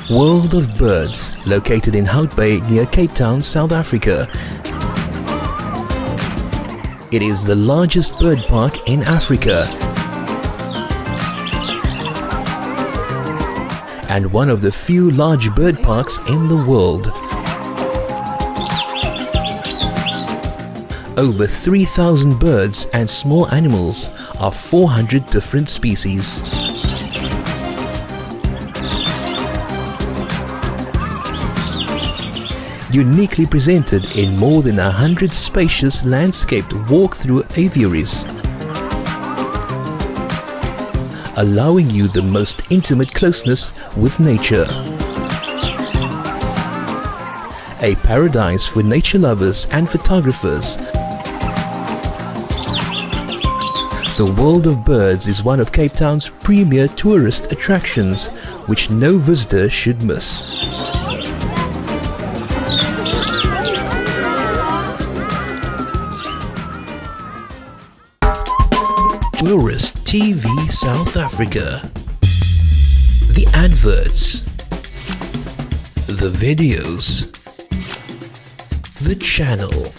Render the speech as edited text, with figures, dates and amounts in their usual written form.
World of Birds, located in Hout Bay near Cape Town, South Africa. It is the largest bird park in Africa and one of the few large bird parks in the world. Over 3,000 birds and small animals of 400 different species. Uniquely presented in more than 100 spacious landscaped walk-through aviaries, allowing you the most intimate closeness with nature. A paradise for nature lovers and photographers. The World of Birds is one of Cape Town's premier tourist attractions, which no visitor should miss. Tourist TV South Africa. The adverts, the videos, the channel.